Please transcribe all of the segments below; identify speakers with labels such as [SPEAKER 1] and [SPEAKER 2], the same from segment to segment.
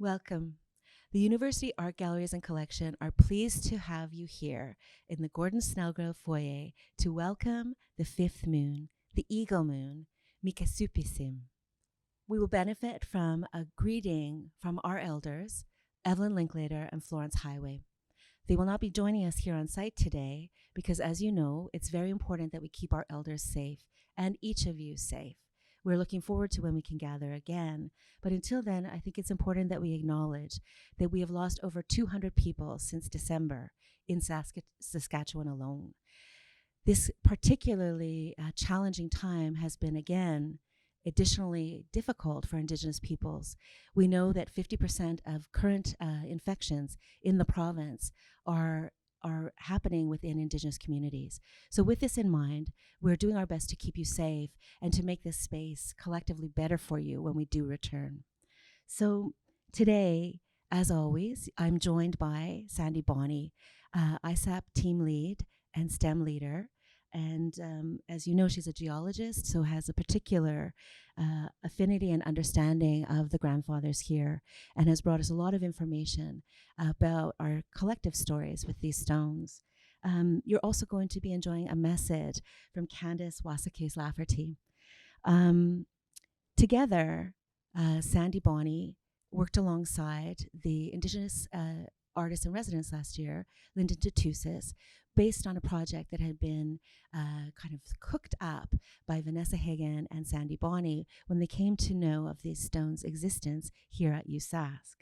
[SPEAKER 1] Welcome. The University Art Galleries and Collection are pleased to have you here in the Gordon Snellgrove foyer to welcome the fifth moon, the eagle moon, Mikasupisim. We will benefit from a greeting from our elders, Evelyn Linklater and Florence Highway. They will not be joining us here on site today because, as you know, it's very important that we keep our elders safe and each of you safe. We're looking forward to when we can gather again. But until then, I think it's important that we acknowledge that we have lost over 200 people since December in Saskatchewan alone. This particularly challenging time has been, again, additionally difficult for Indigenous peoples. We know that 50% of current infections in the province are happening within Indigenous communities. So with this in mind, we're doing our best to keep you safe and to make this space collectively better for you when we do return. So today, as always, I'm joined by Sandy Bonney, ISAP team lead and STEM leader. And as you know, she's a geologist, so has a particular affinity and understanding of the grandfathers here, and has brought us a lot of information about our collective stories with these stones. You're also going to be enjoying a message from Candace Wasacase-Lafferty. Together, Sandy Bonney worked alongside the Indigenous artist in residence last year, Lyndon Tutusis, based on a project that had been kind of cooked up by Vanessa Hagan and Sandy Bonney when they came to know of these stones' existence here at USask.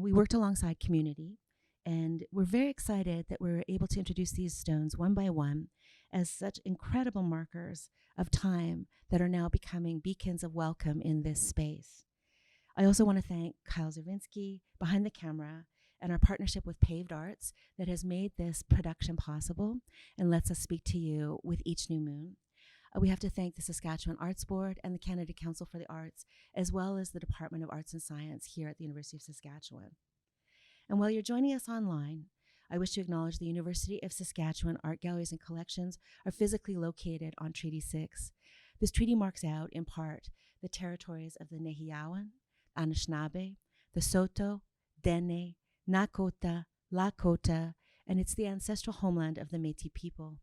[SPEAKER 1] We worked alongside community, and we're very excited that we're able to introduce these stones one by one as such incredible markers of time that are now becoming beacons of welcome in this space. I also want to thank Kyle Zervinsky behind the camera and our partnership with Paved Arts that has made this production possible and lets us speak to you with each new moon. We have to thank the Saskatchewan Arts Board and the Canada Council for the Arts, as well as the Department of Arts and Science here at the University of Saskatchewan. And while you're joining us online, I wish to acknowledge the University of Saskatchewan Art Galleries and Collections are physically located on Treaty 6. This treaty marks out, in part, the territories of the Nehiyawan, Anishinaabe, the Saulteaux, Dene, Nakota, Lakota, and it's the ancestral homeland of the Métis people.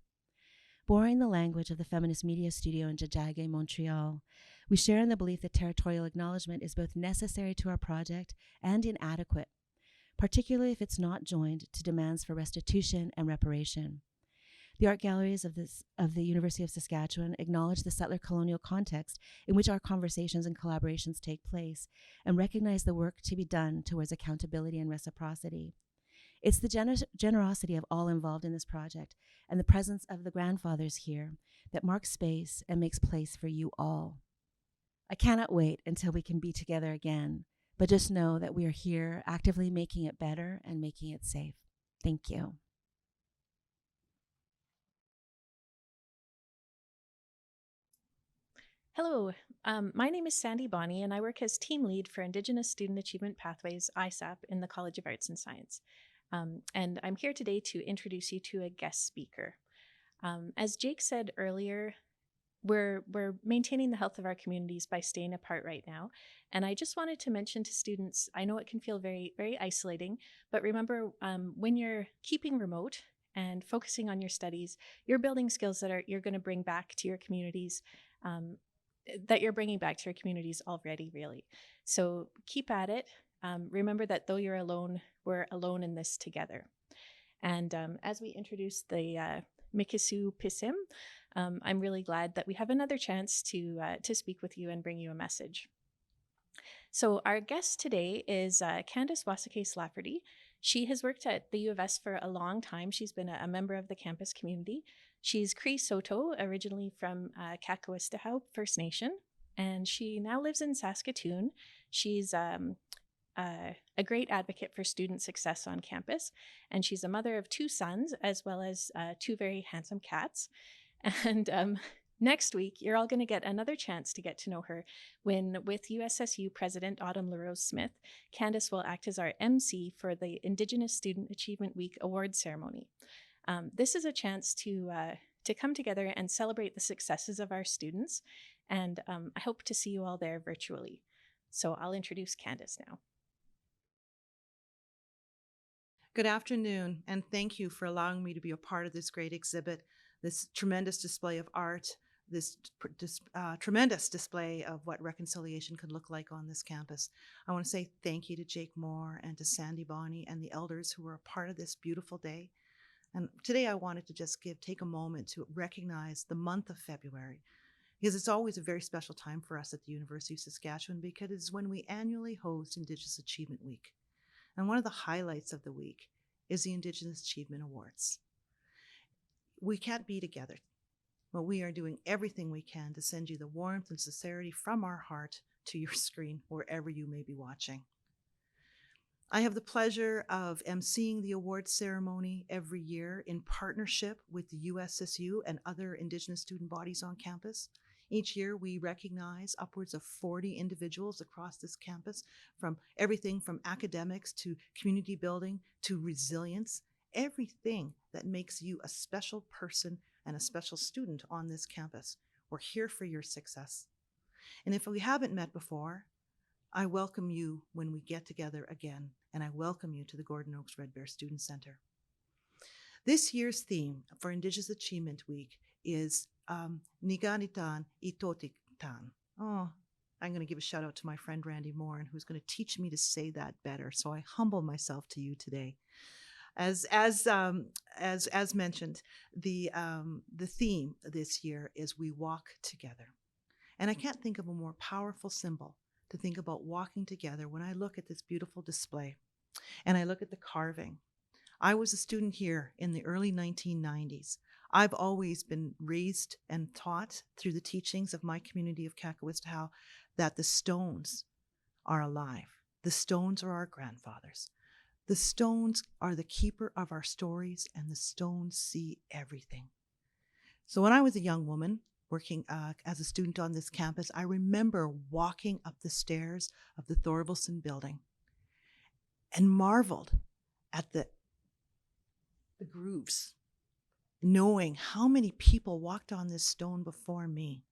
[SPEAKER 1] Borrowing the language of the feminist media studio in Jajage, Montreal, we share in the belief that territorial acknowledgement is both necessary to our project and inadequate, particularly if it's not joined to demands for restitution and reparation. The art galleries of the University of Saskatchewan acknowledge the settler colonial context in which our conversations and collaborations take place and recognize the work to be done towards accountability and reciprocity. It's the generosity of all involved in this project and the presence of the grandfathers here that marks space and makes place for you all. I cannot wait until we can be together again, but just know that we are here actively making it better and making it safe. Thank you.
[SPEAKER 2] Hello, my name is Sandy Bonney, and I work as team lead for Indigenous Student Achievement Pathways, ISAP, in the College of Arts and Science. And I'm here today to introduce you to a guest speaker. As Jake said earlier, we're maintaining the health of our communities by staying apart right now. And I just wanted to mention to students, I know it can feel very, very isolating, but remember when you're keeping remote and focusing on your studies, you're building skills that you're going to bring back to your communities, that you're bringing back to your communities already, really. So keep at it. Remember that though you're alone, we're alone in this together. And as we introduce the Mikasupisim, I'm really glad that we have another chance to speak with you and bring you a message. So our guest today is Candace Wasacase-Lafferty. She has worked at the U of S for a long time. She's been a member of the campus community. She's Cree Saulteaux, originally from Kakowistihau First Nation, and she now lives in Saskatoon. She's a great advocate for student success on campus, and she's a mother of 2 sons, as well as 2 very handsome cats. And next week, you're all going to get another chance to get to know her when, with USSU President Autumn LaRose-Smith, Candace will act as our MC for the Indigenous Student Achievement Week award ceremony. This is a chance to come together and celebrate the successes of our students, and I hope to see you all there virtually. So I'll introduce Candace now.
[SPEAKER 3] Good afternoon, and thank you for allowing me to be a part of this great exhibit, this tremendous display of art, this tremendous display of what reconciliation could look like on this campus. I want to say thank you to Jake Moore and to Sandy Bonney and the elders who were a part of this beautiful day. And today I wanted to just take a moment to recognize the month of February, because it's always a very special time for us at the University of Saskatchewan, because it's when we annually host Indigenous Achievement Week. And one of the highlights of the week is the Indigenous Achievement Awards. We can't be together, but we are doing everything we can to send you the warmth and sincerity from our heart to your screen, wherever you may be watching. I have the pleasure of emceeing the awards ceremony every year in partnership with the USSU and other Indigenous student bodies on campus. Each year, we recognize upwards of 40 individuals across this campus, from everything from academics to community building to resilience, everything that makes you a special person and a special student on this campus. We're here for your success. And if we haven't met before, I welcome you when we get together again, and I welcome you to the Gordon Oaks Red Bear Student Center. This year's theme for Indigenous Achievement Week is Niganitan Itotitan. Oh, I'm going to give a shout out to my friend Randy Moore, who's going to teach me to say that better. So I humble myself to you today. As mentioned, the theme this year is We Walk Together. And I can't think of a more powerful symbol to think about walking together when I look at this beautiful display and I look at the carving. I was a student here in the early 1990s. I've always been raised and taught through the teachings of my community of Kakawistahau that the stones are alive. The stones are our grandfathers. The stones are the keeper of our stories, and the stones see everything. So when I was a young woman working as a student on this campus, I remember walking up the stairs of the Thorvaldsen building and marveled at the grooves, knowing how many people walked on this stone before me,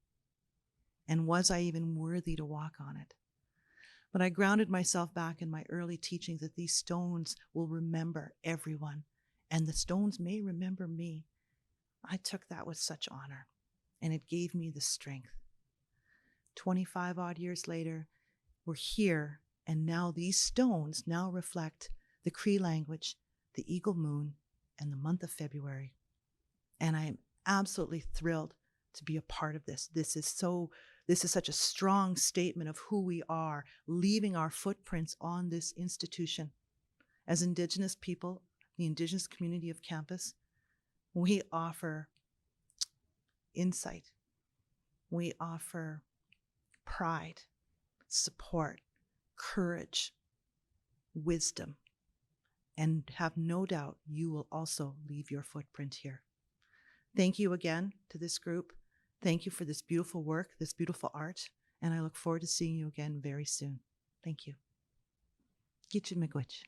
[SPEAKER 3] and was I even worthy to walk on it? But I grounded myself back in my early teachings that these stones will remember everyone, and the stones may remember me. I took that with such honor, and it gave me the strength. 25 odd years later, we're here, and now these stones now reflect the Cree language, the eagle moon, and the month of February. And I am absolutely thrilled to be a part of this. This is such a strong statement of who we are, leaving our footprints on this institution. As Indigenous people, the Indigenous community of campus, we offer insight. We offer pride, support, courage, wisdom, and have no doubt you will also leave your footprint here. Thank you again to this group. Thank you for this beautiful work, this beautiful art, and I look forward to seeing you again very soon. Thank you. Gitchin Miigwech.